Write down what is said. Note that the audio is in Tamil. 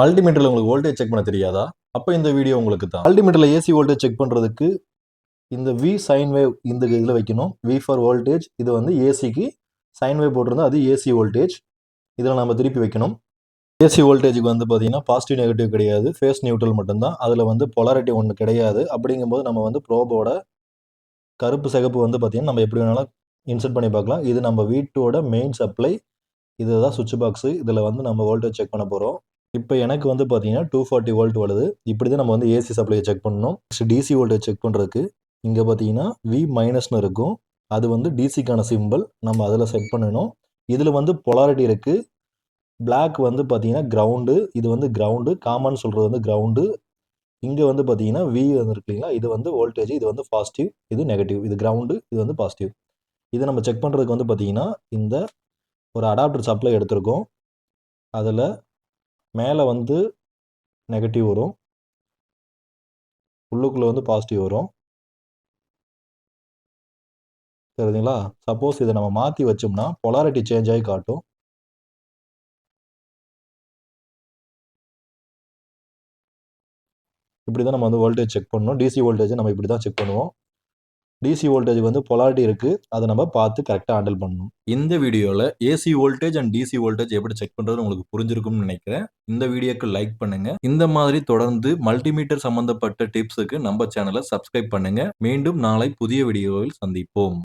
மல்டிமீட்டர்ல உங்களுக்கு வோல்டேஜ் செக் பண்ண தெரியாதா? அப்ப இந்த வீடியோ உங்களுக்கு தான். மல்டிமீட்டர்ல ஏசி வோல்டேஜ் செக் பண்றதுக்கு இந்த வி சைன் வேவ் இந்த இதுல வைக்கணும். V for voltage. இது வந்து ஏசிக்கு சைன் வேவ் போட்டிருந்தா அது ஏசி வோல்டேஜ். இதில் நம்ம திருப்பி வைக்கணும். ஏசி வோல்டேஜுக்கு வந்து பார்த்தீங்கன்னா பாசிட்டிவ் நெகட்டிவ் கிடையாது, ஃபேஸ் நியூட்ரல் மட்டும்தான். அதில் வந்து பொலாரிட்டி ஒன்று கிடையாது. அப்படிங்கும்போது நம்ம வந்து ப்ரோபோட கருப்பு சிகப்பு வந்து பார்த்தீங்கன்னா நம்ம எப்படி வேணாலும் இன்சர்ட் பண்ணி பார்க்கலாம். இது நம்ம வீட்டோட மெயின் சப்ளை. இதுதான் சுவிட்ச் பாக்ஸு. இதில் வந்து நம்ம வோல்டேஜ் செக் பண்ண போகிறோம். இப்போ எனக்கு வந்து பார்த்தீங்கன்னா 240 வோல்ட் வருது. இப்படி தான் நம்ம வந்து ஏசி சப்ளையை செக் பண்ணணும். நெக்ஸ்ட் டிசி வோல்டேஜ் செக் பண்ணுறதுக்கு இங்கே பார்த்தீங்கன்னா வி மைனஸ்னு இருக்கும். அது வந்து டிசிக்கான சிம்பிள். நம்ம அதில் செட் பண்ணணும். இதில் வந்து பொலாரிட்டி இருக்குது. பிளாக் வந்து பார்த்தீங்கன்னா கிரவுண்டு. இது வந்து கிரவுண்டு. காமன் சொல்கிறது வந்து கிரவுண்டு. இங்கே வந்து பார்த்தீங்கன்னா வி வந்து இருக்கு இல்லைங்களா, இது வந்து வோல்டேஜ். இது வந்து பாசிட்டிவ், இது நெகட்டிவ். இது கிரவுண்டு, இது வந்து பாசிட்டிவ். இதை நம்ம செக் பண்ணுறதுக்கு வந்து பார்த்தீங்கன்னா இந்த ஒரு அடாப்டர் சப்ளை எடுத்திருக்கோம். அதில் மேலே வந்து நெகட்டிவ் வரும், உள்ளுக்குள்ளே வந்து பாசிட்டிவ் வரும். சரிங்களா? சப்போஸ் இதை நம்ம மாற்றி வச்சோம்னா பொலாரிட்டி சேஞ்ச் ஆகி காட்டும். இப்படி தான் நம்ம வந்து வோல்டேஜ் செக் பண்ணணும். டிசி வோல்டேஜை நம்ம இப்படி தான் செக் பண்ணுவோம். டிசி வோல்டேஜ் வந்து பொலாரிட்டி இருக்குது. அதை நம்ம பார்த்து கரெக்டாக ஹேண்டில் பண்ணணும். இந்த வீடியோவில் AC voltage and DC voltage எப்படி செக் பண்ணுறது உங்களுக்கு புரிஞ்சிருக்கும்னு நினைக்கிறேன். இந்த வீடியோக்கு லைக் பண்ணுங்க. இந்த மாதிரி தொடர்ந்து மல்டிமீட்டர் சம்பந்தப்பட்ட டிப்ஸுக்கு நம்ம சேனலை சப்ஸ்கிரைப் பண்ணுங்க. மீண்டும் நாளை புதிய வீடியோவில் சந்திப்போம்.